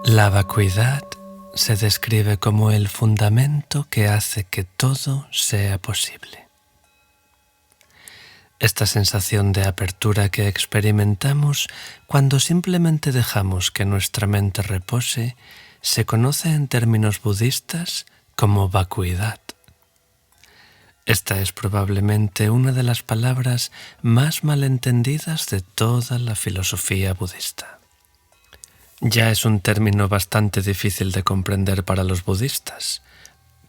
La vacuidad se describe como el fundamento que hace que todo sea posible. Esta sensación de apertura que experimentamos cuando simplemente dejamos que nuestra mente repose se conoce en términos budistas como vacuidad. Esta es probablemente una de las palabras más malentendidas de toda la filosofía budista. Ya es un término bastante difícil de comprender para los budistas,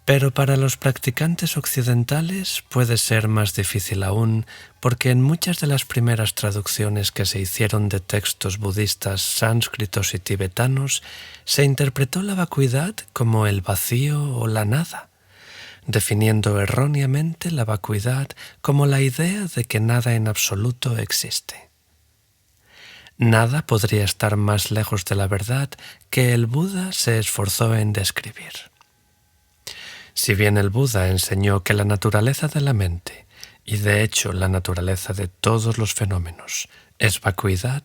pero para los practicantes occidentales puede ser más difícil aún porque en muchas de las primeras traducciones que se hicieron de textos budistas sánscritos y tibetanos se interpretó la vacuidad como el vacío o la nada, definiendo erróneamente la vacuidad como la idea de que nada en absoluto existe. Nada podría estar más lejos de la verdad que el Buda se esforzó en describir. Si bien el Buda enseñó que la naturaleza de la mente, y de hecho la naturaleza de todos los fenómenos, es vacuidad,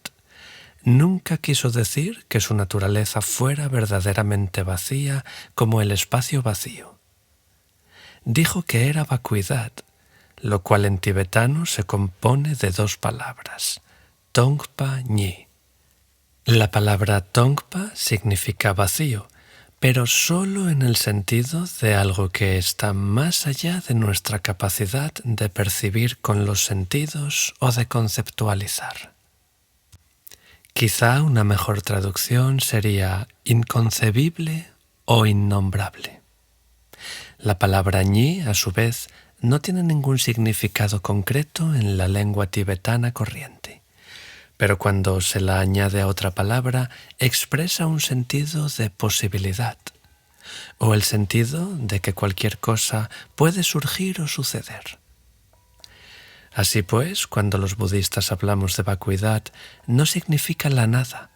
nunca quiso decir que su naturaleza fuera verdaderamente vacía como el espacio vacío. Dijo que era vacuidad, lo cual en tibetano se compone de dos palabras, Tongpa Nyi. La palabra Tongpa significa vacío, pero solo en el sentido de algo que está más allá de nuestra capacidad de percibir con los sentidos o de conceptualizar. Quizá una mejor traducción sería inconcebible o innombrable. La palabra Nyi, a su vez, no tiene ningún significado concreto en la lengua tibetana corriente, pero cuando se la añade a otra palabra, expresa un sentido de posibilidad, o el sentido de que cualquier cosa puede surgir o suceder. Así pues, cuando los budistas hablamos de vacuidad, no significa la nada,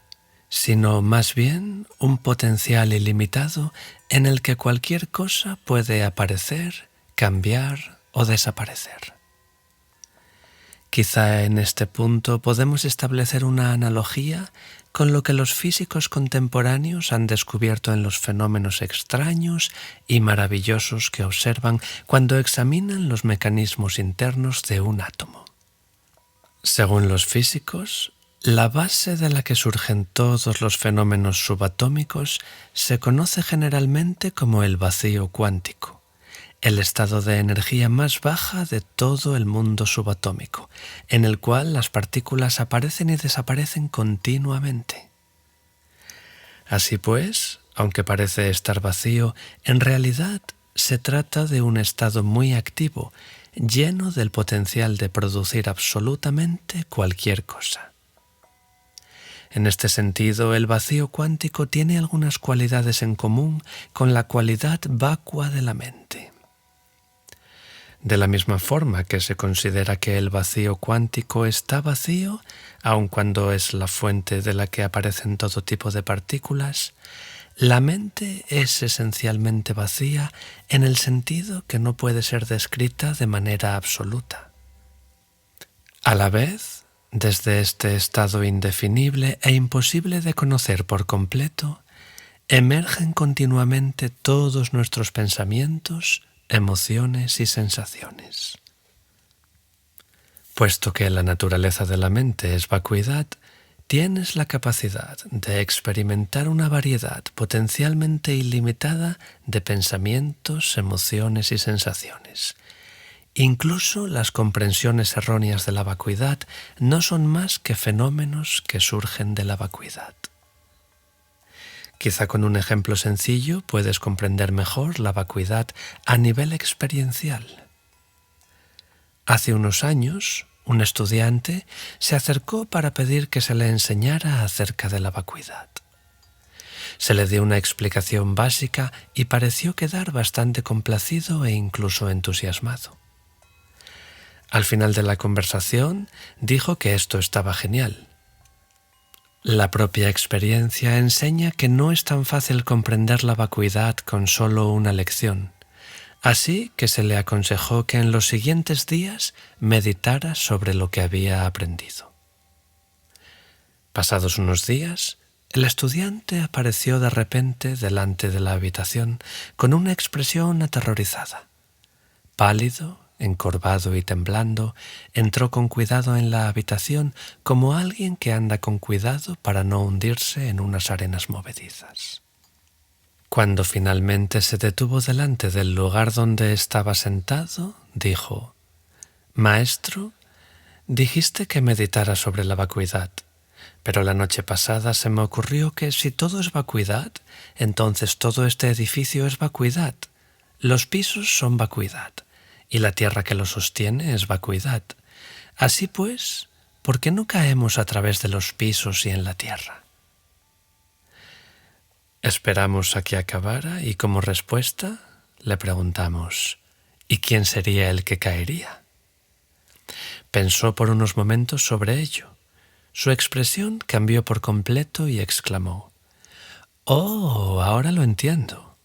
sino más bien un potencial ilimitado en el que cualquier cosa puede aparecer, cambiar o desaparecer. Quizá en este punto podemos establecer una analogía con lo que los físicos contemporáneos han descubierto en los fenómenos extraños y maravillosos que observan cuando examinan los mecanismos internos de un átomo. Según los físicos, la base de la que surgen todos los fenómenos subatómicos se conoce generalmente como el vacío cuántico, el estado de energía más baja de todo el mundo subatómico, en el cual las partículas aparecen y desaparecen continuamente. Así pues, aunque parece estar vacío, en realidad se trata de un estado muy activo, lleno del potencial de producir absolutamente cualquier cosa. En este sentido, el vacío cuántico tiene algunas cualidades en común con la cualidad vacua de la mente. De la misma forma que se considera que el vacío cuántico está vacío, aun cuando es la fuente de la que aparecen todo tipo de partículas, la mente es esencialmente vacía en el sentido que no puede ser descrita de manera absoluta. A la vez, desde este estado indefinible e imposible de conocer por completo, emergen continuamente todos nuestros pensamientos, emociones y sensaciones. Puesto que la naturaleza de la mente es vacuidad, tienes la capacidad de experimentar una variedad potencialmente ilimitada de pensamientos, emociones y sensaciones. Incluso las comprensiones erróneas de la vacuidad no son más que fenómenos que surgen de la vacuidad. Quizá con un ejemplo sencillo puedes comprender mejor la vacuidad a nivel experiencial. Hace unos años, un estudiante se acercó para pedir que se le enseñara acerca de la vacuidad. Se le dio una explicación básica y pareció quedar bastante complacido e incluso entusiasmado. Al final de la conversación, dijo que esto estaba genial. La propia experiencia enseña que no es tan fácil comprender la vacuidad con solo una lección, así que se le aconsejó que en los siguientes días meditara sobre lo que había aprendido. Pasados unos días, El estudiante apareció de repente delante de la habitación con una expresión aterrorizada. Pálido, encorvado y temblando, entró con cuidado en la habitación como alguien que anda con cuidado para no hundirse en unas arenas movedizas. Cuando finalmente se detuvo delante del lugar donde estaba sentado, dijo: «Maestro, dijiste que meditara sobre la vacuidad, pero la noche pasada se me ocurrió que si todo es vacuidad, entonces todo este edificio es vacuidad, los pisos son vacuidad, y la tierra que lo sostiene es vacuidad. Así pues, ¿por qué no caemos a través de los pisos y en la tierra?» Esperamos a que acabara y como respuesta le preguntamos: ¿y quién sería el que caería? Pensó por unos momentos sobre ello. Su expresión cambió por completo y exclamó: «Oh, ahora lo entiendo.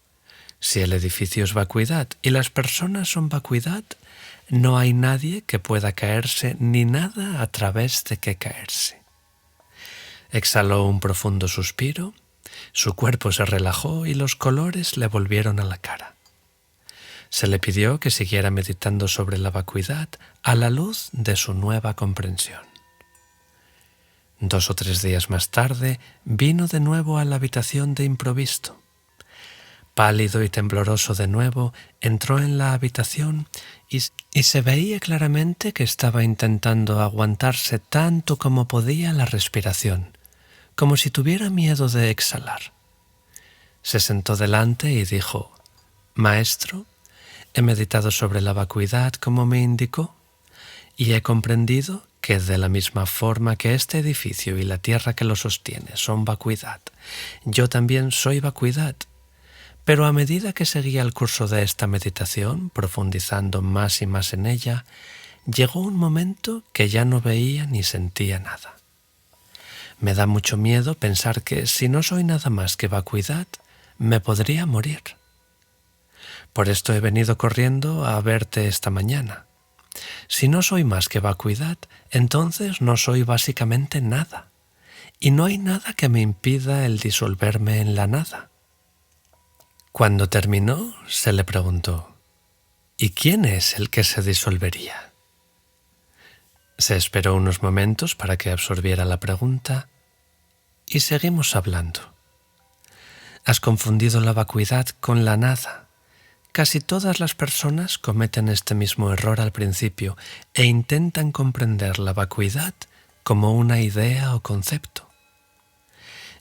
Si el edificio es vacuidad y las personas son vacuidad, no hay nadie que pueda caerse ni nada a través de que caerse». Exhaló un profundo suspiro, su cuerpo se relajó y los colores le volvieron a la cara. Se le pidió que siguiera meditando sobre la vacuidad a la luz de su nueva comprensión. 2 o 3 días más tarde vino de nuevo a la habitación de improviso. Pálido y tembloroso de nuevo, entró en la habitación y se veía claramente que estaba intentando aguantarse tanto como podía la respiración, como si tuviera miedo de exhalar. Se sentó delante y dijo: «Maestro, he meditado sobre la vacuidad como me indicó y he comprendido que de la misma forma que este edificio y la tierra que lo sostiene son vacuidad, yo también soy vacuidad». Pero a medida que seguía el curso de esta meditación, profundizando más y más en ella, llegó un momento que ya no veía ni sentía nada. Me da mucho miedo pensar que si no soy nada más que vacuidad, me podría morir. Por esto he venido corriendo a verte esta mañana. Si no soy más que vacuidad, entonces no soy básicamente nada, y no hay nada que me impida el disolverme en la nada. Cuando terminó, se le preguntó: «¿Y quién es el que se disolvería?». Se esperó unos momentos para que absorbiera la pregunta y seguimos hablando. «Has confundido la vacuidad con la nada. Casi todas las personas cometen este mismo error al principio e intentan comprender la vacuidad como una idea o concepto.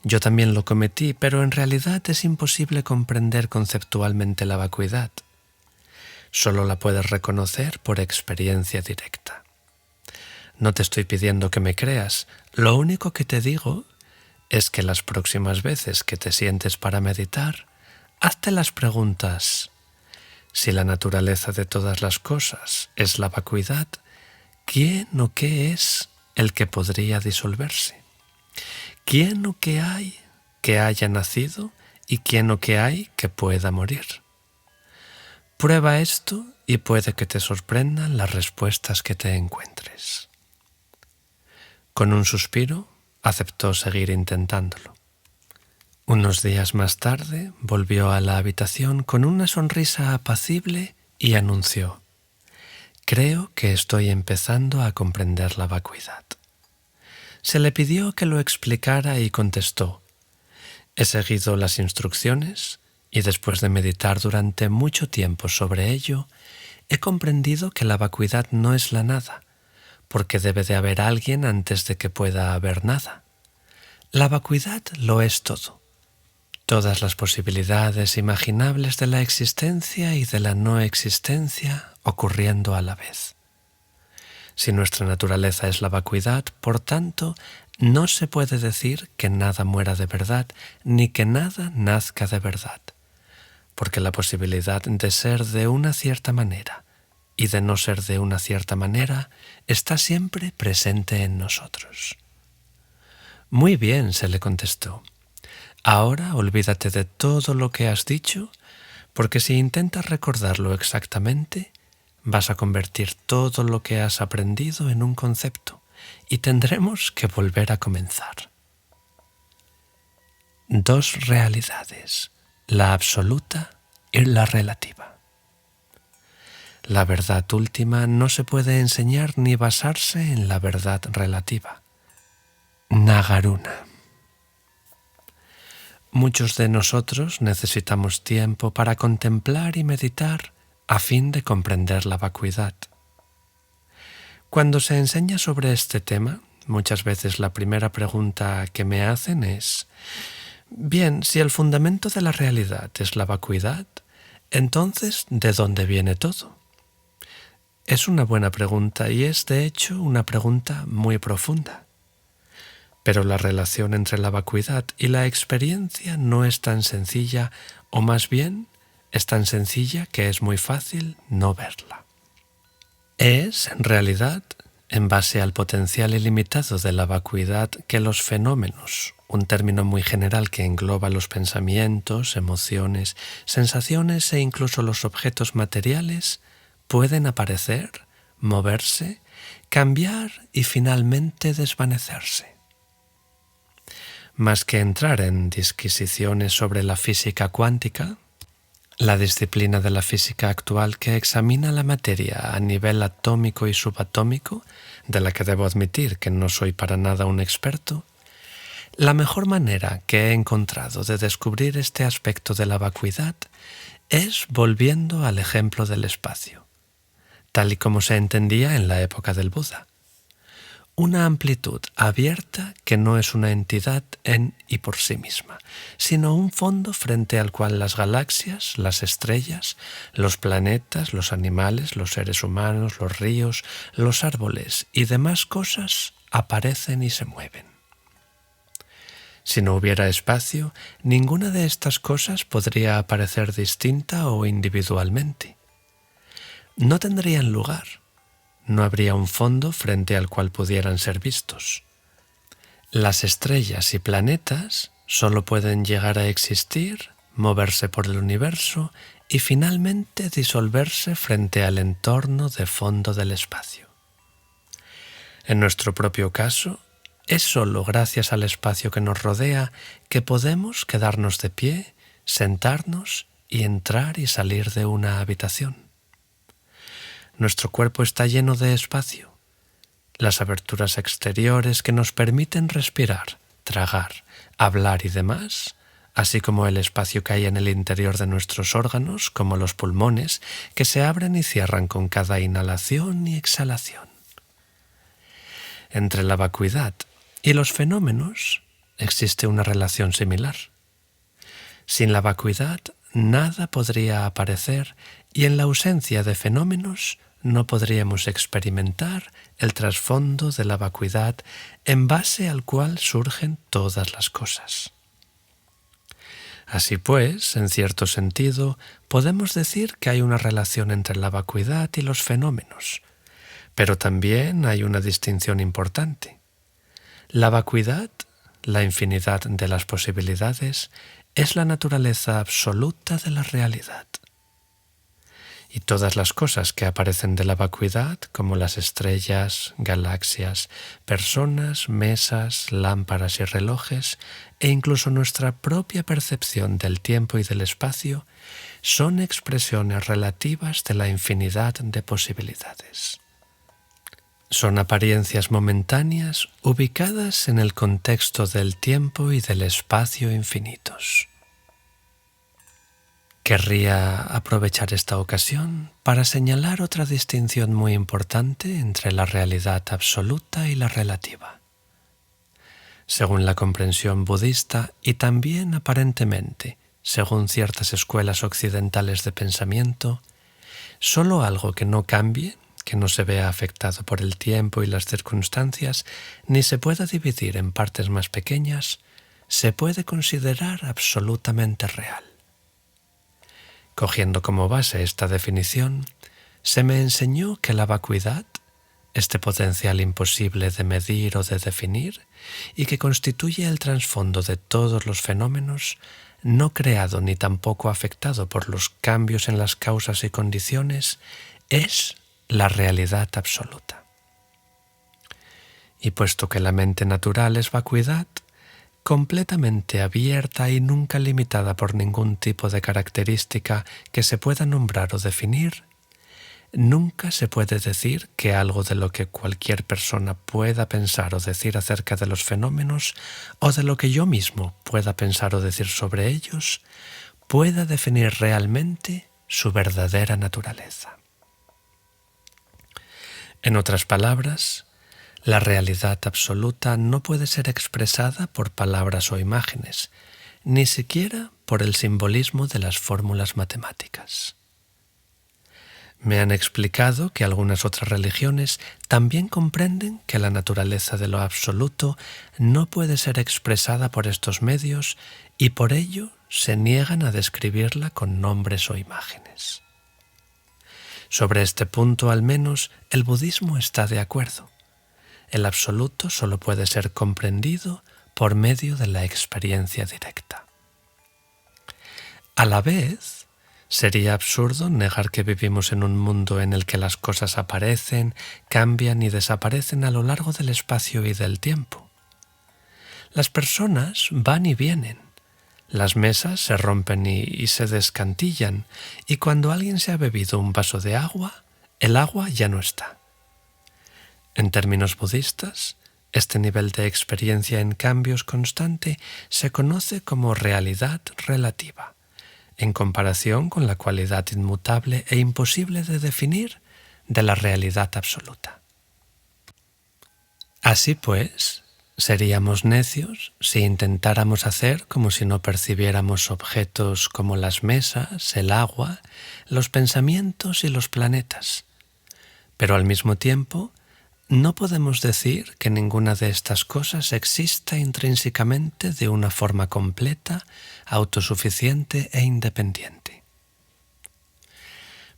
Yo también lo cometí, pero en realidad es imposible comprender conceptualmente la vacuidad. Solo la puedes reconocer por experiencia directa. No te estoy pidiendo que me creas, lo único que te digo es que las próximas veces que te sientes para meditar, hazte las preguntas: si la naturaleza de todas las cosas es la vacuidad, ¿quién o qué es el que podría disolverse? ¿Quién o qué hay que haya nacido y quién o qué hay que pueda morir? Prueba esto y puede que te sorprendan las respuestas que te encuentres». Con un suspiro, aceptó seguir intentándolo. Unos días más tarde volvió a la habitación con una sonrisa apacible y anunció: «Creo que estoy empezando a comprender la vacuidad». Se le pidió que lo explicara y contestó: «He seguido las instrucciones y después de meditar durante mucho tiempo sobre ello, he comprendido que la vacuidad no es la nada, porque debe de haber alguien antes de que pueda haber nada. La vacuidad lo es todo. Todas las posibilidades imaginables de la existencia y de la no existencia ocurriendo a la vez. Si nuestra naturaleza es la vacuidad, por tanto, no se puede decir que nada muera de verdad, ni que nada nazca de verdad, porque la posibilidad de ser de una cierta manera y de no ser de una cierta manera está siempre presente en nosotros». «Muy bien», se le contestó. «Ahora olvídate de todo lo que has dicho, porque si intentas recordarlo exactamente, vas a convertir todo lo que has aprendido en un concepto y tendremos que volver a comenzar». dos realidades, la absoluta y la relativa. La verdad última no se puede enseñar ni basarse en la verdad relativa. Nagaruna. Muchos de nosotros necesitamos tiempo para contemplar y meditar a fin de comprender la vacuidad. Cuando se enseña sobre este tema, muchas veces la primera pregunta que me hacen es: bien, si el fundamento de la realidad es la vacuidad, entonces, ¿de dónde viene todo? Es una buena pregunta y es, de hecho, una pregunta muy profunda. Pero la relación entre la vacuidad y la experiencia no es tan sencilla, o más bien, es tan sencilla que es muy fácil no verla. Es, en realidad, en base al potencial ilimitado de la vacuidad que los fenómenos, un término muy general que engloba los pensamientos, emociones, sensaciones e incluso los objetos materiales, pueden aparecer, moverse, cambiar y finalmente desvanecerse. Más que entrar en disquisiciones sobre la física cuántica, la disciplina de la física actual que examina la materia a nivel atómico y subatómico, de la que debo admitir que no soy para nada un experto, la mejor manera que he encontrado de descubrir este aspecto de la vacuidad es volviendo al ejemplo del espacio, tal y como se entendía en la época del Buda. Una amplitud abierta que no es una entidad en y por sí misma, sino un fondo frente al cual las galaxias, las estrellas, los planetas, los animales, los seres humanos, los ríos, los árboles y demás cosas aparecen y se mueven. Si no hubiera espacio, ninguna de estas cosas podría aparecer distinta o individualmente. No tendrían lugar. No habría un fondo frente al cual pudieran ser vistos. Las estrellas y planetas solo pueden llegar a existir, moverse por el universo y finalmente disolverse frente al entorno de fondo del espacio. En nuestro propio caso, es solo gracias al espacio que nos rodea que podemos quedarnos de pie, sentarnos y entrar y salir de una habitación. Nuestro cuerpo está lleno de espacio. Las aberturas exteriores que nos permiten respirar, tragar, hablar y demás, así como el espacio que hay en el interior de nuestros órganos, como los pulmones, que se abren y cierran con cada inhalación y exhalación. Entre la vacuidad y los fenómenos existe una relación similar. Sin la vacuidad, nada podría aparecer y en la ausencia de fenómenos no podríamos experimentar el trasfondo de la vacuidad en base al cual surgen todas las cosas. Así pues, en cierto sentido, podemos decir que hay una relación entre la vacuidad y los fenómenos, pero también hay una distinción importante. La vacuidad, la infinidad de las posibilidades, es la naturaleza absoluta de la realidad. Y todas las cosas que aparecen de la vacuidad, como las estrellas, galaxias, personas, mesas, lámparas y relojes, e incluso nuestra propia percepción del tiempo y del espacio, son expresiones relativas de la infinidad de posibilidades. Son apariencias momentáneas ubicadas en el contexto del tiempo y del espacio infinitos. Querría aprovechar esta ocasión para señalar otra distinción muy importante entre la realidad absoluta y la relativa. Según la comprensión budista y también aparentemente, según ciertas escuelas occidentales de pensamiento, solo algo que no cambie, que no se vea afectado por el tiempo y las circunstancias, ni se pueda dividir en partes más pequeñas, se puede considerar absolutamente real. Cogiendo como base esta definición, se me enseñó que la vacuidad, este potencial imposible de medir o de definir, y que constituye el trasfondo de todos los fenómenos, no creado ni tampoco afectado por los cambios en las causas y condiciones, es la realidad absoluta. Y puesto que la mente natural es vacuidad, completamente abierta y nunca limitada por ningún tipo de característica que se pueda nombrar o definir, nunca se puede decir que algo de lo que cualquier persona pueda pensar o decir acerca de los fenómenos, o de lo que yo mismo pueda pensar o decir sobre ellos, pueda definir realmente su verdadera naturaleza. En otras palabras, la realidad absoluta no puede ser expresada por palabras o imágenes, ni siquiera por el simbolismo de las fórmulas matemáticas. Me han explicado que algunas otras religiones también comprenden que la naturaleza de lo absoluto no puede ser expresada por estos medios y por ello se niegan a describirla con nombres o imágenes. Sobre este punto, al menos, el budismo está de acuerdo. El absoluto solo puede ser comprendido por medio de la experiencia directa. A la vez, sería absurdo negar que vivimos en un mundo en el que las cosas aparecen, cambian y desaparecen a lo largo del espacio y del tiempo. Las personas van y vienen, las mesas se rompen y se descantillan, y cuando alguien se ha bebido un vaso de agua, el agua ya no está. En términos budistas, este nivel de experiencia en cambios constante se conoce como realidad relativa, en comparación con la cualidad inmutable e imposible de definir de la realidad absoluta. Así pues, seríamos necios si intentáramos hacer como si no percibiéramos objetos como las mesas, el agua, los pensamientos y los planetas. Pero al mismo tiempo, no podemos decir que ninguna de estas cosas exista intrínsecamente de una forma completa, autosuficiente e independiente.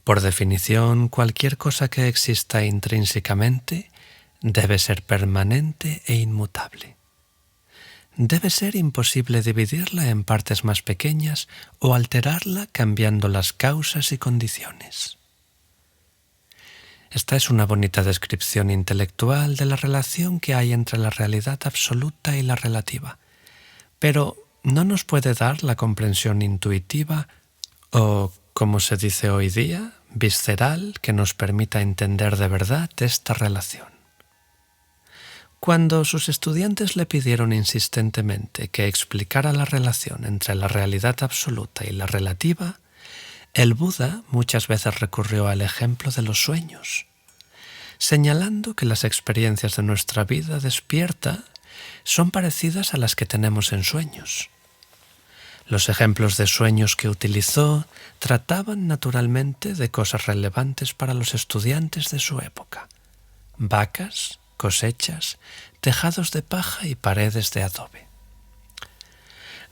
Por definición, cualquier cosa que exista intrínsecamente debe ser permanente e inmutable. Debe ser imposible dividirla en partes más pequeñas o alterarla cambiando las causas y condiciones. Esta es una bonita descripción intelectual de la relación que hay entre la realidad absoluta y la relativa, pero no nos puede dar la comprensión intuitiva o, como se dice hoy día, visceral que nos permita entender de verdad esta relación. Cuando sus estudiantes le pidieron insistentemente que explicara la relación entre la realidad absoluta y la relativa, el Buda muchas veces recurrió al ejemplo de los sueños, señalando que las experiencias de nuestra vida despierta son parecidas a las que tenemos en sueños. Los ejemplos de sueños que utilizó trataban naturalmente de cosas relevantes para los estudiantes de su época: vacas, cosechas, tejados de paja y paredes de adobe.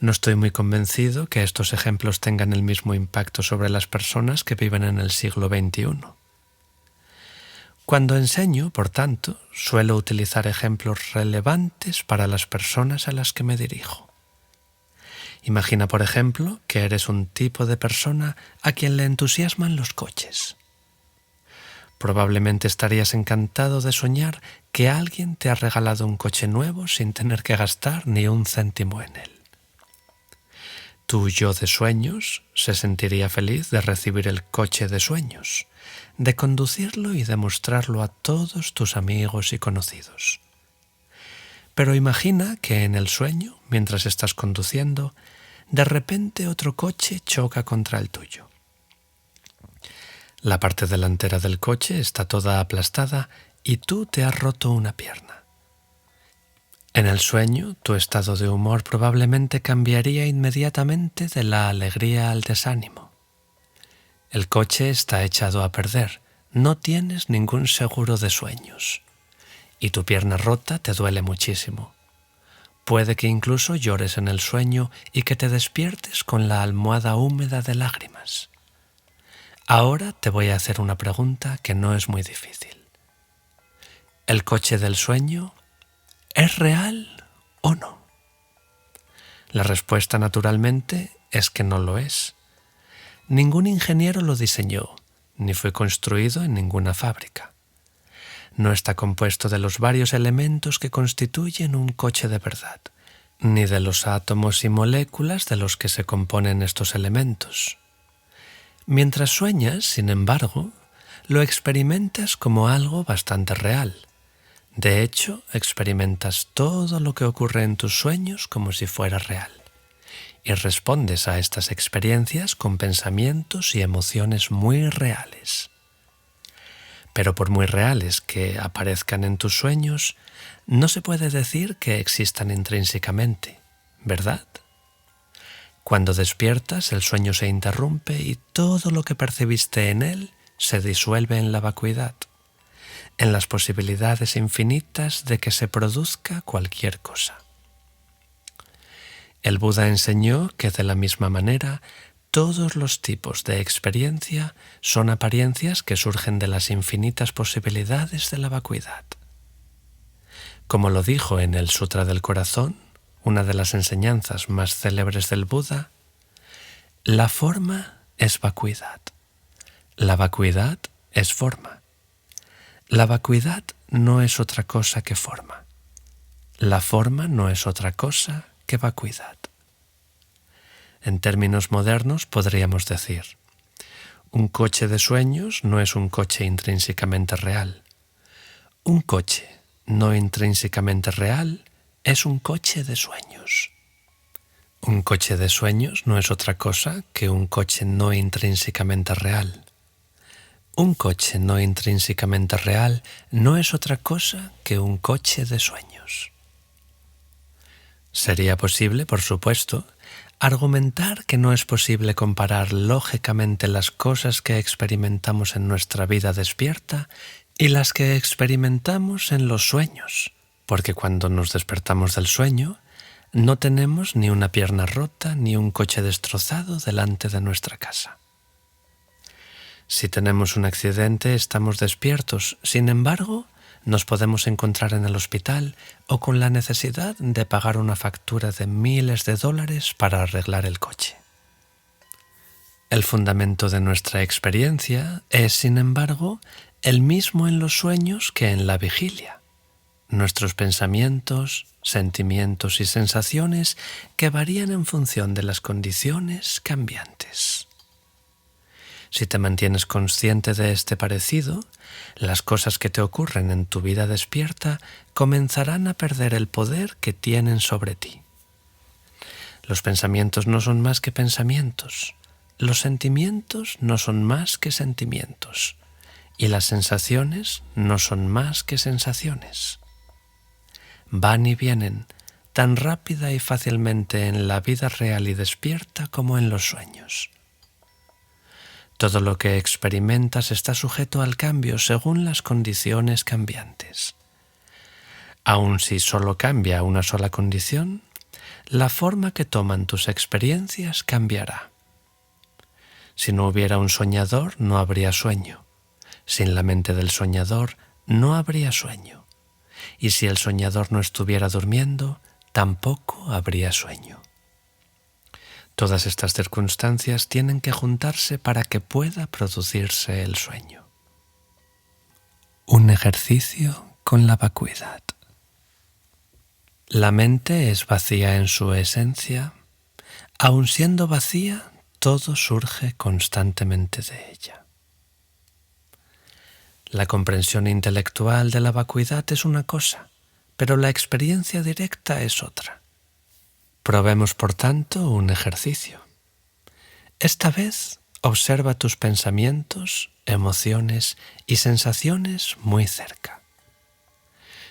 No estoy muy convencido que estos ejemplos tengan el mismo impacto sobre las personas que viven en el siglo XXI. Cuando enseño, por tanto, suelo utilizar ejemplos relevantes para las personas a las que me dirijo. Imagina, por ejemplo, que eres un tipo de persona a quien le entusiasman los coches. Probablemente estarías encantado de soñar que alguien te ha regalado un coche nuevo sin tener que gastar ni un céntimo en él. Tu yo de sueños se sentiría feliz de recibir el coche de sueños, de conducirlo y de mostrarlo a todos tus amigos y conocidos. Pero imagina que en el sueño, mientras estás conduciendo, de repente otro coche choca contra el tuyo. La parte delantera del coche está toda aplastada y tú te has roto una pierna. En el sueño, tu estado de humor probablemente cambiaría inmediatamente de la alegría al desánimo. El coche está echado a perder, no tienes ningún seguro de sueños, y tu pierna rota te duele muchísimo. Puede que incluso llores en el sueño y que te despiertes con la almohada húmeda de lágrimas. Ahora te voy a hacer una pregunta que no es muy difícil. ¿El coche del sueño es real o no? La respuesta, naturalmente, es que no lo es. Ningún ingeniero lo diseñó, ni fue construido en ninguna fábrica. No está compuesto de los varios elementos que constituyen un coche de verdad, ni de los átomos y moléculas de los que se componen estos elementos. Mientras sueñas, sin embargo, lo experimentas como algo bastante real. De hecho, experimentas todo lo que ocurre en tus sueños como si fuera real. Y respondes a estas experiencias con pensamientos y emociones muy reales. Pero por muy reales que aparezcan en tus sueños, no se puede decir que existan intrínsecamente, ¿verdad? Cuando despiertas, el sueño se interrumpe y todo lo que percibiste en él se disuelve en la vacuidad, en las posibilidades infinitas de que se produzca cualquier cosa. El Buda enseñó que de la misma manera todos los tipos de experiencia son apariencias que surgen de las infinitas posibilidades de la vacuidad. Como lo dijo en el Sutra del Corazón, una de las enseñanzas más célebres del Buda, la forma es vacuidad, la vacuidad es forma. La vacuidad no es otra cosa que forma. La forma no es otra cosa que vacuidad. En términos modernos podríamos decir, un coche de sueños no es un coche intrínsecamente real. Un coche no intrínsecamente real es un coche de sueños. Un coche de sueños no es otra cosa que un coche no intrínsecamente real. Un coche no intrínsecamente real no es otra cosa que un coche de sueños. Sería posible, por supuesto, argumentar que no es posible comparar lógicamente las cosas que experimentamos en nuestra vida despierta y las que experimentamos en los sueños, porque cuando nos despertamos del sueño, no tenemos ni una pierna rota ni un coche destrozado delante de nuestra casa. Si tenemos un accidente, estamos despiertos. Sin embargo, nos podemos encontrar en el hospital o con la necesidad de pagar una factura de miles de dólares para arreglar el coche. El fundamento de nuestra experiencia es, sin embargo, el mismo en los sueños que en la vigilia. Nuestros pensamientos, sentimientos y sensaciones que varían en función de las condiciones cambiantes. Si te mantienes consciente de este parecido, las cosas que te ocurren en tu vida despierta comenzarán a perder el poder que tienen sobre ti. Los pensamientos no son más que pensamientos, los sentimientos no son más que sentimientos, y las sensaciones no son más que sensaciones. Van y vienen tan rápida y fácilmente en la vida real y despierta como en los sueños. Todo lo que experimentas está sujeto al cambio según las condiciones cambiantes. Aun si solo cambia una sola condición, la forma que toman tus experiencias cambiará. Si no hubiera un soñador, no habría sueño. Sin la mente del soñador, no habría sueño. Y si el soñador no estuviera durmiendo, tampoco habría sueño. Todas estas circunstancias tienen que juntarse para que pueda producirse el sueño. Un ejercicio con la vacuidad. La mente es vacía en su esencia. Aun siendo vacía, todo surge constantemente de ella. La comprensión intelectual de la vacuidad es una cosa, pero la experiencia directa es otra. Probemos, por tanto, un ejercicio. Esta vez, observa tus pensamientos, emociones y sensaciones muy cerca.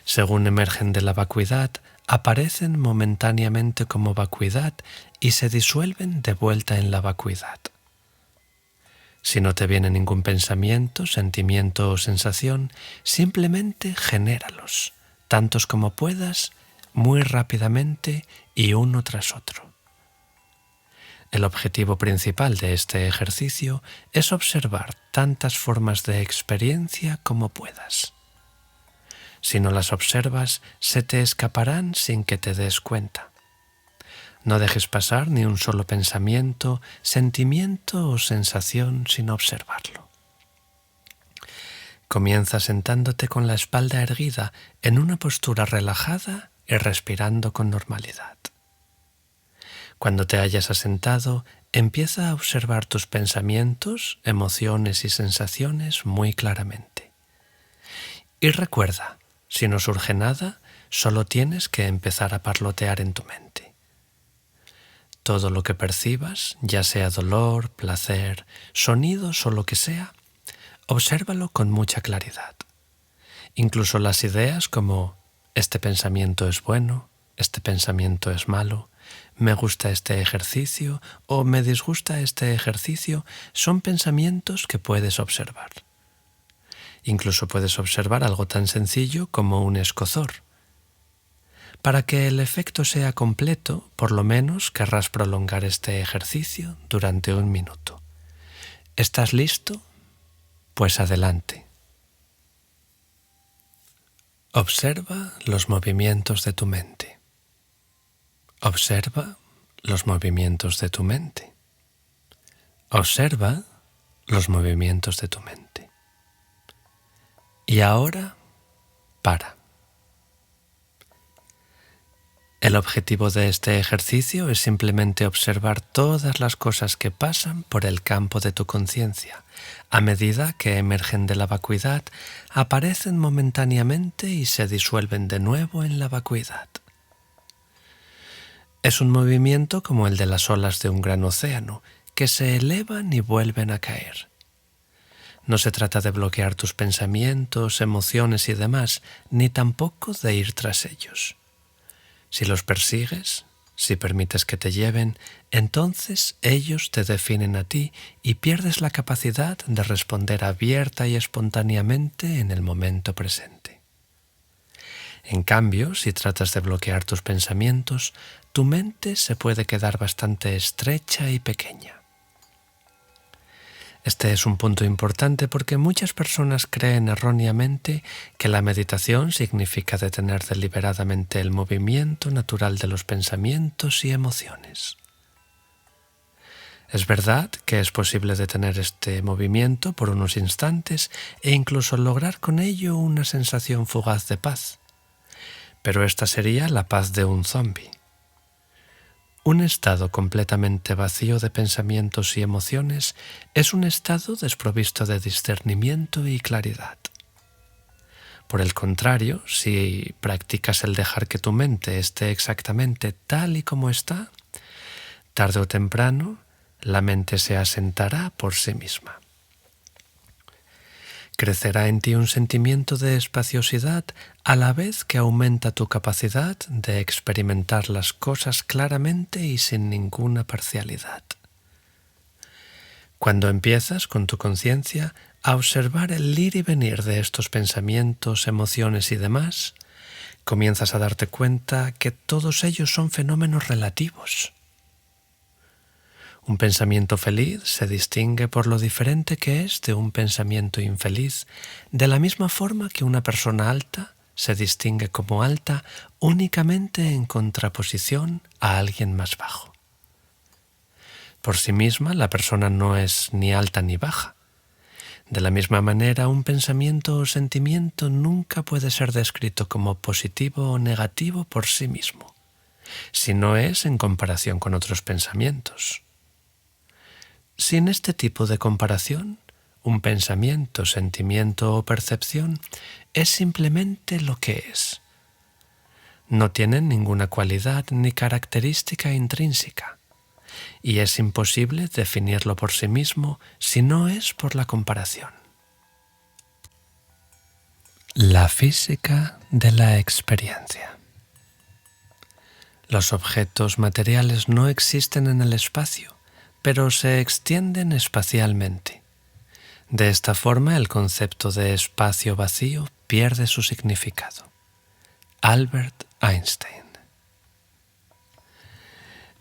Según emergen de la vacuidad, aparecen momentáneamente como vacuidad y se disuelven de vuelta en la vacuidad. Si no te viene ningún pensamiento, sentimiento o sensación, simplemente genéralos, tantos como puedas, muy rápidamente y uno tras otro. El objetivo principal de este ejercicio es observar tantas formas de experiencia como puedas. Si no las observas, se te escaparán sin que te des cuenta. No dejes pasar ni un solo pensamiento, sentimiento o sensación sin observarlo. Comienza sentándote con la espalda erguida en una postura relajada y respirando con normalidad. Cuando te hayas asentado, empieza a observar tus pensamientos, emociones y sensaciones muy claramente. Y recuerda, si no surge nada, solo tienes que empezar a parlotear en tu mente. Todo lo que percibas, ya sea dolor, placer, sonidos o lo que sea, obsérvalo con mucha claridad. Incluso las ideas como este pensamiento es bueno, este pensamiento es malo, me gusta este ejercicio o me disgusta este ejercicio, son pensamientos que puedes observar. Incluso puedes observar algo tan sencillo como un escozor. Para que el efecto sea completo, por lo menos querrás prolongar este ejercicio durante 1 minuto. ¿Estás listo? Pues adelante. Observa los movimientos de tu mente. Observa los movimientos de tu mente. Observa los movimientos de tu mente. Y ahora, para. El objetivo de este ejercicio es simplemente observar todas las cosas que pasan por el campo de tu conciencia. A medida que emergen de la vacuidad, aparecen momentáneamente y se disuelven de nuevo en la vacuidad. Es un movimiento como el de las olas de un gran océano, que se elevan y vuelven a caer. No se trata de bloquear tus pensamientos, emociones y demás, ni tampoco de ir tras ellos. Si los persigues, si permites que te lleven, entonces ellos te definen a ti y pierdes la capacidad de responder abierta y espontáneamente en el momento presente. En cambio, si tratas de bloquear tus pensamientos, tu mente se puede quedar bastante estrecha y pequeña. Este es un punto importante porque muchas personas creen erróneamente que la meditación significa detener deliberadamente el movimiento natural de los pensamientos y emociones. Es verdad que es posible detener este movimiento por unos instantes e incluso lograr con ello una sensación fugaz de paz, pero esta sería la paz de un zombi. Un estado completamente vacío de pensamientos y emociones es un estado desprovisto de discernimiento y claridad. Por el contrario, si practicas el dejar que tu mente esté exactamente tal y como está, tarde o temprano la mente se asentará por sí misma. Crecerá en ti un sentimiento de espaciosidad a la vez que aumenta tu capacidad de experimentar las cosas claramente y sin ninguna parcialidad. Cuando empiezas con tu conciencia a observar el ir y venir de estos pensamientos, emociones y demás, comienzas a darte cuenta que todos ellos son fenómenos relativos. Un pensamiento feliz se distingue por lo diferente que es de un pensamiento infeliz, de la misma forma que una persona alta se distingue como alta únicamente en contraposición a alguien más bajo. Por sí misma, la persona no es ni alta ni baja. De la misma manera, un pensamiento o sentimiento nunca puede ser descrito como positivo o negativo por sí mismo, si no es en comparación con otros pensamientos. Sin este tipo de comparación, un pensamiento, sentimiento o percepción es simplemente lo que es. No tienen ninguna cualidad ni característica intrínseca, y es imposible definirlo por sí mismo si no es por la comparación. La física de la experiencia. Los objetos materiales no existen en el espacio, pero se extienden espacialmente. De esta forma, el concepto de espacio vacío pierde su significado. Albert Einstein.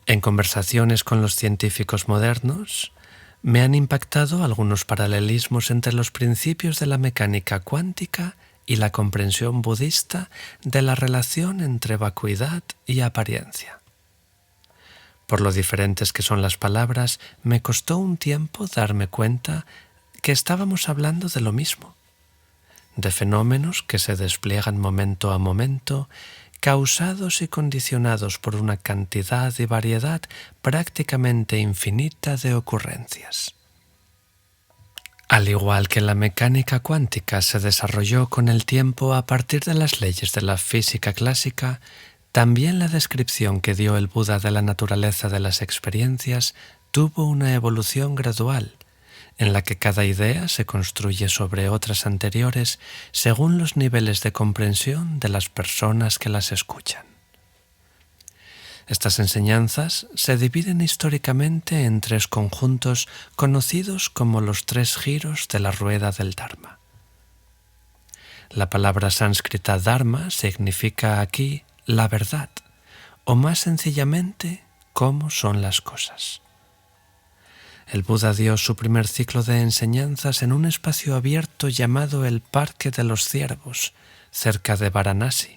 En conversaciones con los científicos modernos, me han impactado algunos paralelismos entre los principios de la mecánica cuántica y la comprensión budista de la relación entre vacuidad y apariencia. Por lo diferentes que son las palabras, me costó un tiempo darme cuenta que estábamos hablando de lo mismo, de fenómenos que se despliegan momento a momento, causados y condicionados por una cantidad y variedad prácticamente infinita de ocurrencias. Al igual que la mecánica cuántica se desarrolló con el tiempo a partir de las leyes de la física clásica, también la descripción que dio el Buda de la naturaleza de las experiencias tuvo una evolución gradual, en la que cada idea se construye sobre otras anteriores según los niveles de comprensión de las personas que las escuchan. Estas enseñanzas se dividen históricamente en tres conjuntos conocidos como los tres giros de la rueda del Dharma. La palabra sánscrita Dharma significa aquí la verdad, o más sencillamente, cómo son las cosas. El Buda dio su primer ciclo de enseñanzas en un espacio abierto llamado el Parque de los Ciervos, cerca de Varanasi,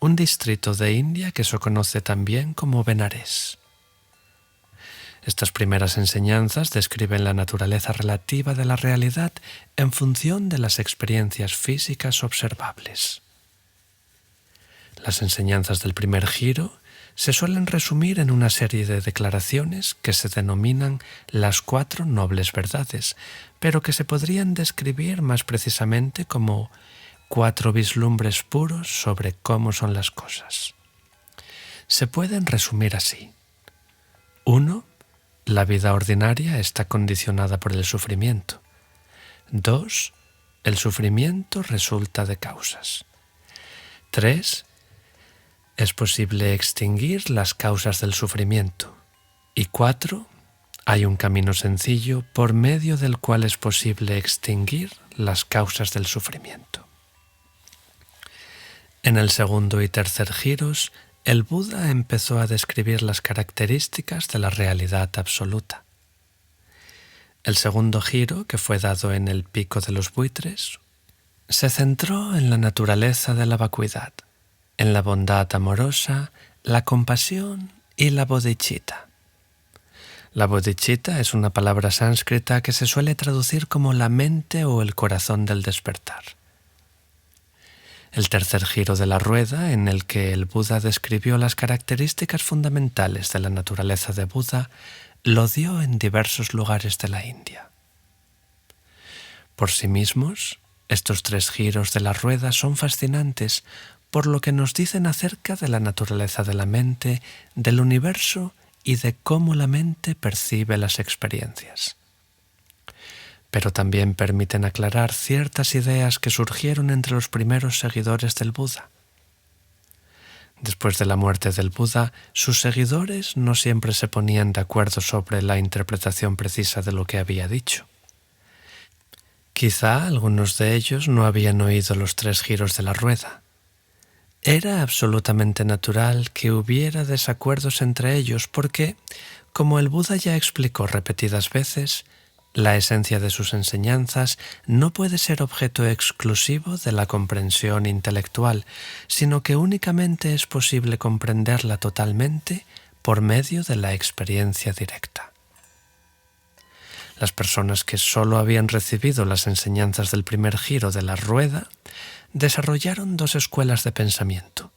un distrito de India que se conoce también como Benarés. Estas primeras enseñanzas describen la naturaleza relativa de la realidad en función de las experiencias físicas observables. Las enseñanzas del primer giro se suelen resumir en una serie de declaraciones que se denominan las 4 nobles verdades, pero que se podrían describir más precisamente como 4 vislumbres puros sobre cómo son las cosas. Se pueden resumir así. 1. La vida ordinaria está condicionada por el sufrimiento. 2. El sufrimiento resulta de causas. 3. Es posible extinguir las causas del sufrimiento. Y 4. Hay un camino sencillo por medio del cual es posible extinguir las causas del sufrimiento. En el segundo y tercer giros, el Buda empezó a describir las características de la realidad absoluta. El segundo giro, que fue dado en el Pico de los Buitres, se centró en la naturaleza de la vacuidad, en la bondad amorosa, la compasión y la bodhicitta. La bodhicitta es una palabra sánscrita que se suele traducir como la mente o el corazón del despertar. El tercer giro de la rueda, en el que el Buda describió las características fundamentales de la naturaleza de Buda, lo dio en diversos lugares de la India. Por sí mismos, estos 3 giros de la rueda son fascinantes por lo que nos dicen acerca de la naturaleza de la mente, del universo y de cómo la mente percibe las experiencias. Pero también permiten aclarar ciertas ideas que surgieron entre los primeros seguidores del Buda. Después de la muerte del Buda, sus seguidores no siempre se ponían de acuerdo sobre la interpretación precisa de lo que había dicho. Quizá algunos de ellos no habían oído los 3 giros de la rueda. Era absolutamente natural que hubiera desacuerdos entre ellos porque, como el Buda ya explicó repetidas veces, la esencia de sus enseñanzas no puede ser objeto exclusivo de la comprensión intelectual, sino que únicamente es posible comprenderla totalmente por medio de la experiencia directa. Las personas que solo habían recibido las enseñanzas del primer giro de la rueda desarrollaron 2 escuelas de pensamiento.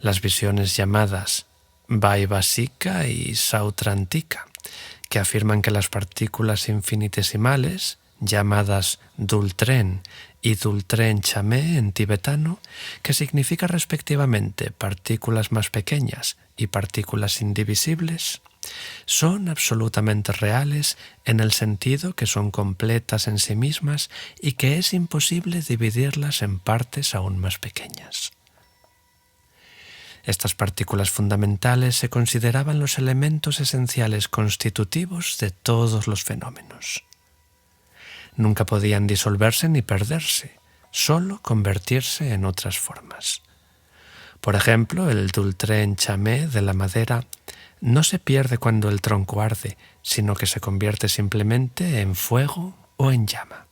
Las visiones llamadas Vaibhasika y Sautrantika, que afirman que las partículas infinitesimales, llamadas Dultren y Dultren Chamé en tibetano, que significa respectivamente partículas más pequeñas y partículas indivisibles, son absolutamente reales en el sentido que son completas en sí mismas y que es imposible dividirlas en partes aún más pequeñas. Estas partículas fundamentales se consideraban los elementos esenciales constitutivos de todos los fenómenos. Nunca podían disolverse ni perderse, solo convertirse en otras formas. Por ejemplo, el Dultren Chamé de la madera no se pierde cuando el tronco arde, sino que se convierte simplemente en fuego o en llama.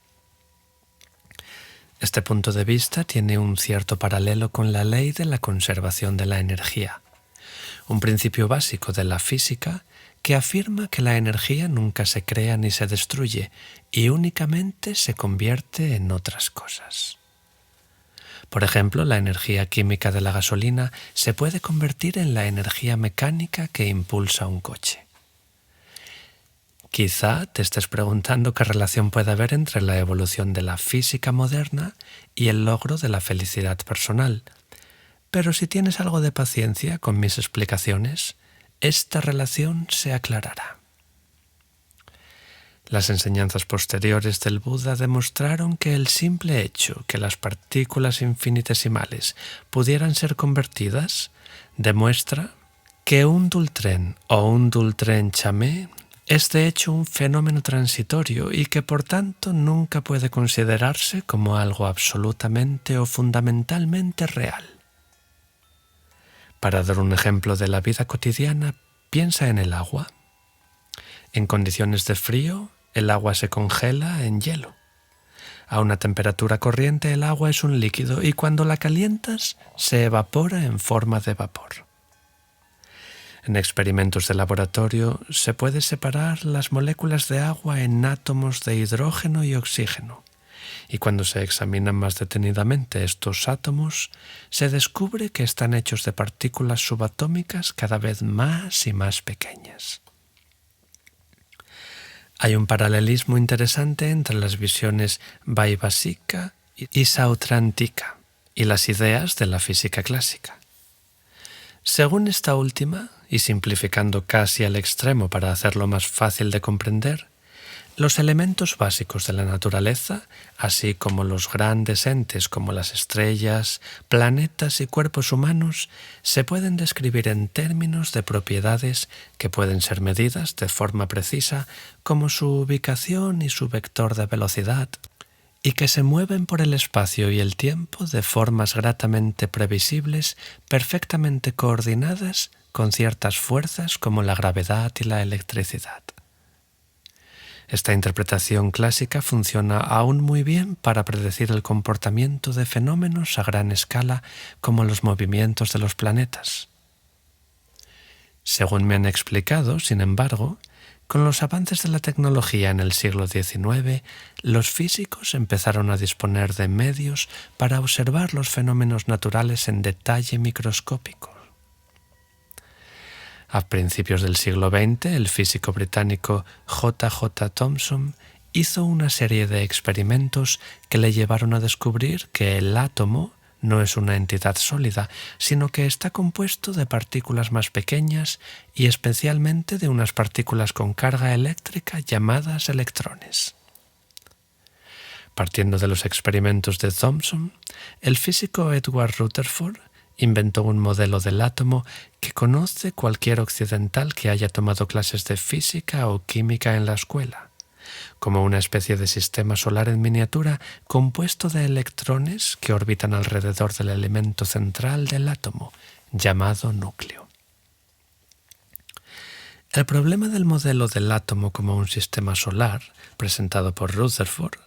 Este punto de vista tiene un cierto paralelo con la ley de la conservación de la energía, un principio básico de la física que afirma que la energía nunca se crea ni se destruye y únicamente se convierte en otras cosas. Por ejemplo, la energía química de la gasolina se puede convertir en la energía mecánica que impulsa un coche. Quizá te estés preguntando qué relación puede haber entre la evolución de la física moderna y el logro de la felicidad personal. Pero si tienes algo de paciencia con mis explicaciones, esta relación se aclarará. Las enseñanzas posteriores del Buda demostraron que el simple hecho que las partículas infinitesimales pudieran ser convertidas demuestra que un dultren o un dultren chamé es de hecho un fenómeno transitorio y que por tanto nunca puede considerarse como algo absolutamente o fundamentalmente real. Para dar un ejemplo de la vida cotidiana, piensa en el agua. En condiciones de frío, el agua se congela en hielo. A una temperatura corriente, el agua es un líquido y cuando la calientas, se evapora en forma de vapor. En experimentos de laboratorio, se puede separar las moléculas de agua en átomos de hidrógeno y oxígeno. Y cuando se examinan más detenidamente estos átomos, se descubre que están hechos de partículas subatómicas cada vez más y más pequeñas. Hay un paralelismo interesante entre las visiones Vaibhasika y Sautrantika y las ideas de la física clásica. Según esta última, y simplificando casi al extremo para hacerlo más fácil de comprender, los elementos básicos de la naturaleza, así como los grandes entes como las estrellas, planetas y cuerpos humanos, se pueden describir en términos de propiedades que pueden ser medidas de forma precisa como su ubicación y su vector de velocidad, y que se mueven por el espacio y el tiempo de formas gratamente previsibles, perfectamente coordinadas con ciertas fuerzas como la gravedad y la electricidad. Esta interpretación clásica funciona aún muy bien para predecir el comportamiento de fenómenos a gran escala como los movimientos de los planetas. Según me han explicado, sin embargo, con los avances de la tecnología en el siglo XIX, los físicos empezaron a disponer de medios para observar los fenómenos naturales en detalle microscópico. A principios del siglo XX, el físico británico J. J. Thomson hizo una serie de experimentos que le llevaron a descubrir que el átomo no es una entidad sólida, sino que está compuesto de partículas más pequeñas y especialmente de unas partículas con carga eléctrica llamadas electrones. Partiendo de los experimentos de Thomson, el físico Edward Rutherford inventó un modelo del átomo que conoce cualquier occidental que haya tomado clases de física o química en la escuela, como una especie de sistema solar en miniatura compuesto de electrones que orbitan alrededor del elemento central del átomo, llamado núcleo. El problema del modelo del átomo como un sistema solar, presentado por Rutherford,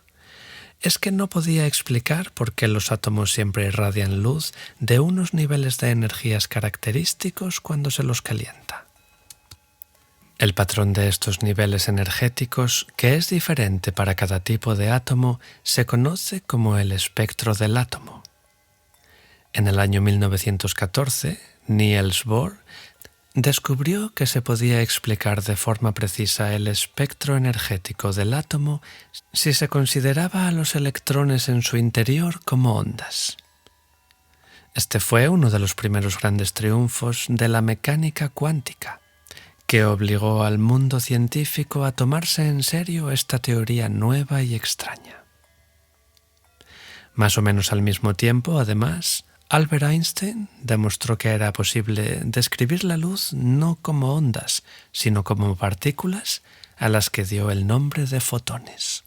es que no podía explicar por qué los átomos siempre irradian luz de unos niveles de energías característicos cuando se los calienta. El patrón de estos niveles energéticos, que es diferente para cada tipo de átomo, se conoce como el espectro del átomo. En el año 1914, Niels Bohr descubrió que se podía explicar de forma precisa el espectro energético del átomo si se consideraba a los electrones en su interior como ondas. Este fue uno de los primeros grandes triunfos de la mecánica cuántica, que obligó al mundo científico a tomarse en serio esta teoría nueva y extraña. Más o menos al mismo tiempo, además, Albert Einstein demostró que era posible describir la luz no como ondas, sino como partículas a las que dio el nombre de fotones.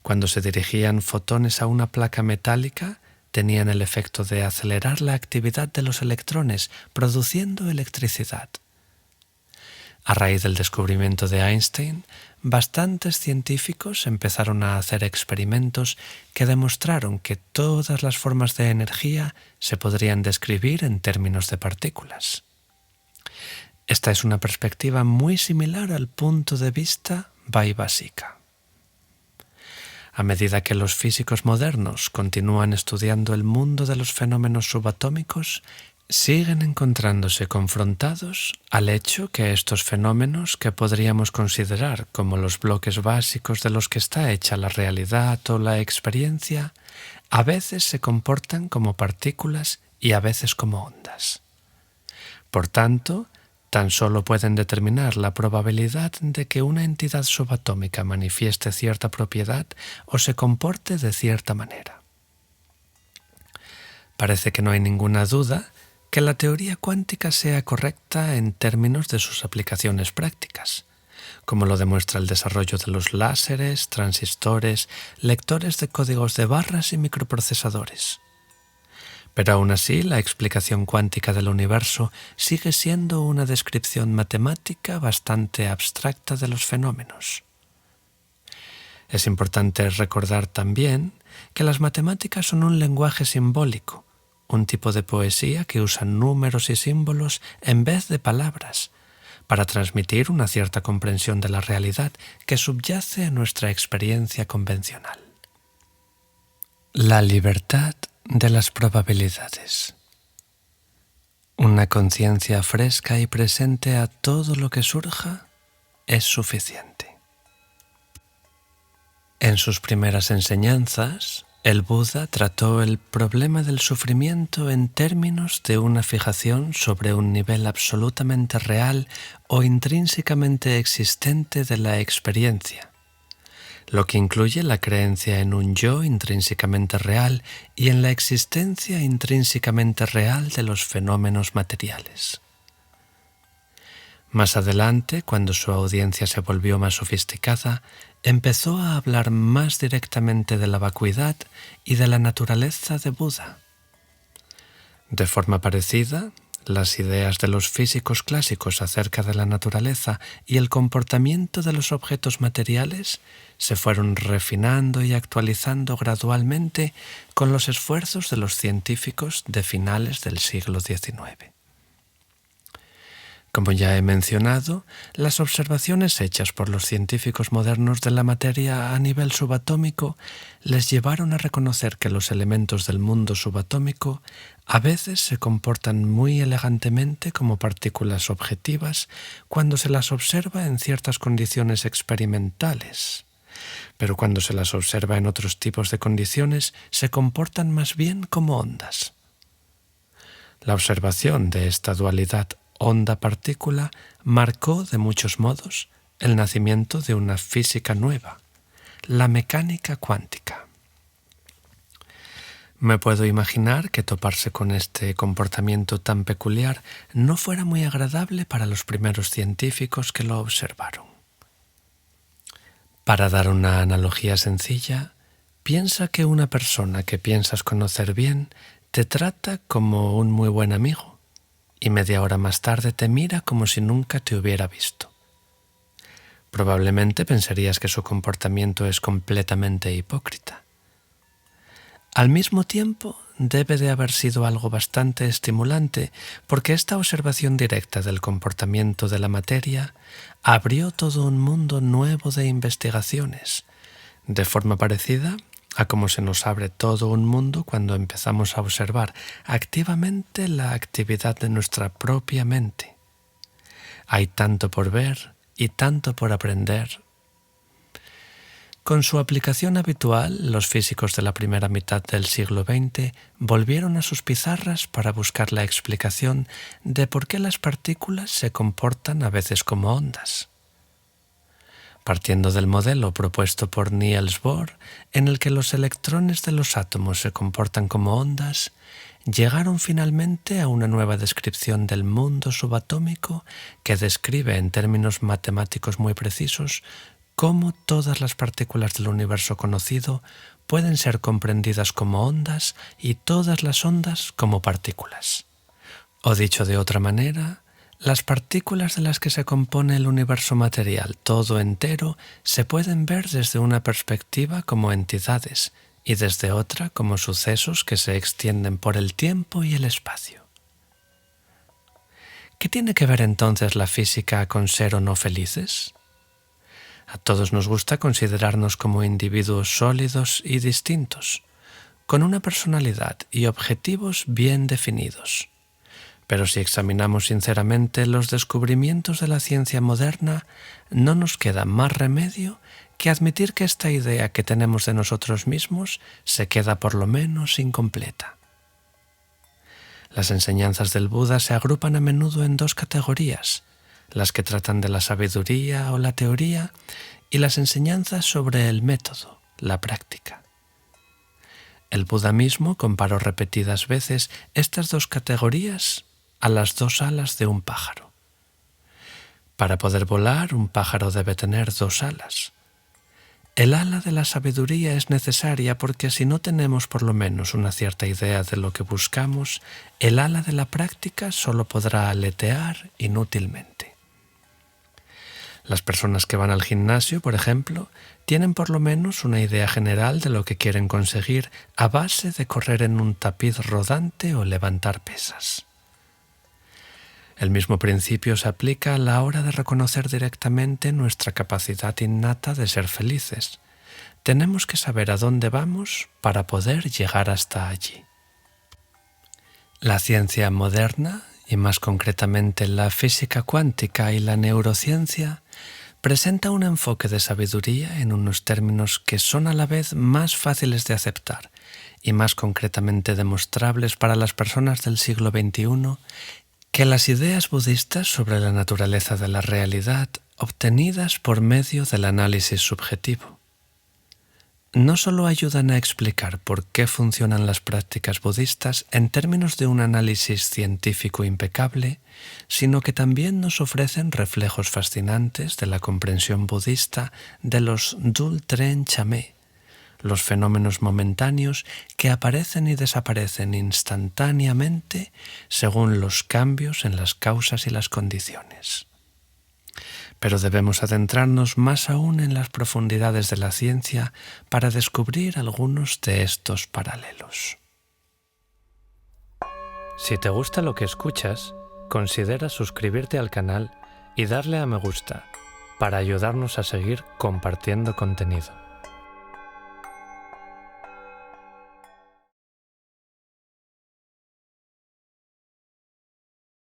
Cuando se dirigían fotones a una placa metálica, tenían el efecto de acelerar la actividad de los electrones, produciendo electricidad. A raíz del descubrimiento de Einstein, bastantes científicos empezaron a hacer experimentos que demostraron que todas las formas de energía se podrían describir en términos de partículas. Esta es una perspectiva muy similar al punto de vista Vaibhasika. A medida que los físicos modernos continúan estudiando el mundo de los fenómenos subatómicos, siguen encontrándose confrontados al hecho que estos fenómenos, que podríamos considerar como los bloques básicos de los que está hecha la realidad o la experiencia, a veces se comportan como partículas y a veces como ondas. Por tanto, tan solo pueden determinar la probabilidad de que una entidad subatómica manifieste cierta propiedad o se comporte de cierta manera. Parece que no hay ninguna duda que la teoría cuántica sea correcta en términos de sus aplicaciones prácticas, como lo demuestra el desarrollo de los láseres, transistores, lectores de códigos de barras y microprocesadores. Pero aún así, la explicación cuántica del universo sigue siendo una descripción matemática bastante abstracta de los fenómenos. Es importante recordar también que las matemáticas son un lenguaje simbólico, un tipo de poesía que usa números y símbolos en vez de palabras, para transmitir una cierta comprensión de la realidad que subyace a nuestra experiencia convencional. La libertad de las probabilidades. Una conciencia fresca y presente a todo lo que surja es suficiente. En sus primeras enseñanzas, el Buda trató el problema del sufrimiento en términos de una fijación sobre un nivel absolutamente real o intrínsecamente existente de la experiencia, lo que incluye la creencia en un yo intrínsecamente real y en la existencia intrínsecamente real de los fenómenos materiales. Más adelante, cuando su audiencia se volvió más sofisticada, empezó a hablar más directamente de la vacuidad y de la naturaleza de Buda. De forma parecida, las ideas de los físicos clásicos acerca de la naturaleza y el comportamiento de los objetos materiales se fueron refinando y actualizando gradualmente con los esfuerzos de los científicos de finales del siglo XIX. Como ya he mencionado, las observaciones hechas por los científicos modernos de la materia a nivel subatómico les llevaron a reconocer que los elementos del mundo subatómico a veces se comportan muy elegantemente como partículas objetivas cuando se las observa en ciertas condiciones experimentales, pero cuando se las observa en otros tipos de condiciones se comportan más bien como ondas. La observación de esta dualidad onda-partícula marcó de muchos modos el nacimiento de una física nueva, la mecánica cuántica. Me puedo imaginar que toparse con este comportamiento tan peculiar no fuera muy agradable para los primeros científicos que lo observaron. Para dar una analogía sencilla, piensa que una persona que piensas conocer bien te trata como un muy buen amigo y media hora más tarde te mira como si nunca te hubiera visto. Probablemente pensarías que su comportamiento es completamente hipócrita. Al mismo tiempo, debe de haber sido algo bastante estimulante porque esta observación directa del comportamiento de la materia abrió todo un mundo nuevo de investigaciones, de forma parecida a cómo se nos abre todo un mundo cuando empezamos a observar activamente la actividad de nuestra propia mente. Hay tanto por ver y tanto por aprender. Con su aplicación habitual, los físicos de la primera mitad del siglo XX volvieron a sus pizarras para buscar la explicación de por qué las partículas se comportan a veces como ondas. Partiendo del modelo propuesto por Niels Bohr, en el que los electrones de los átomos se comportan como ondas, llegaron finalmente a una nueva descripción del mundo subatómico que describe en términos matemáticos muy precisos cómo todas las partículas del universo conocido pueden ser comprendidas como ondas y todas las ondas como partículas. O dicho de otra manera, las partículas de las que se compone el universo material todo entero se pueden ver desde una perspectiva como entidades y desde otra como sucesos que se extienden por el tiempo y el espacio. ¿Qué tiene que ver entonces la física con ser o no felices? A todos nos gusta considerarnos como individuos sólidos y distintos, con una personalidad y objetivos bien definidos. Pero si examinamos sinceramente los descubrimientos de la ciencia moderna, no nos queda más remedio que admitir que esta idea que tenemos de nosotros mismos se queda por lo menos incompleta. Las enseñanzas del Buda se agrupan a menudo en dos categorías: las que tratan de la sabiduría o la teoría y las enseñanzas sobre el método, la práctica. El Buda mismo comparó repetidas veces estas dos categorías a las dos alas de un pájaro. Para poder volar, un pájaro debe tener dos alas. El ala de la sabiduría es necesaria porque si no tenemos por lo menos una cierta idea de lo que buscamos, el ala de la práctica solo podrá aletear inútilmente. Las personas que van al gimnasio, por ejemplo, tienen por lo menos una idea general de lo que quieren conseguir a base de correr en un tapiz rodante o levantar pesas. El mismo principio se aplica a la hora de reconocer directamente nuestra capacidad innata de ser felices. Tenemos que saber a dónde vamos para poder llegar hasta allí. La ciencia moderna, y más concretamente la física cuántica y la neurociencia, presenta un enfoque de sabiduría en unos términos que son a la vez más fáciles de aceptar y más concretamente demostrables para las personas del siglo XXI que las ideas budistas sobre la naturaleza de la realidad obtenidas por medio del análisis subjetivo. No solo ayudan a explicar por qué funcionan las prácticas budistas en términos de un análisis científico impecable, sino que también nos ofrecen reflejos fascinantes de la comprensión budista de los Dul Tren Chamé, los fenómenos momentáneos que aparecen y desaparecen instantáneamente según los cambios en las causas y las condiciones. Pero debemos adentrarnos más aún en las profundidades de la ciencia para descubrir algunos de estos paralelos. Si te gusta lo que escuchas, considera suscribirte al canal y darle a me gusta para ayudarnos a seguir compartiendo contenido.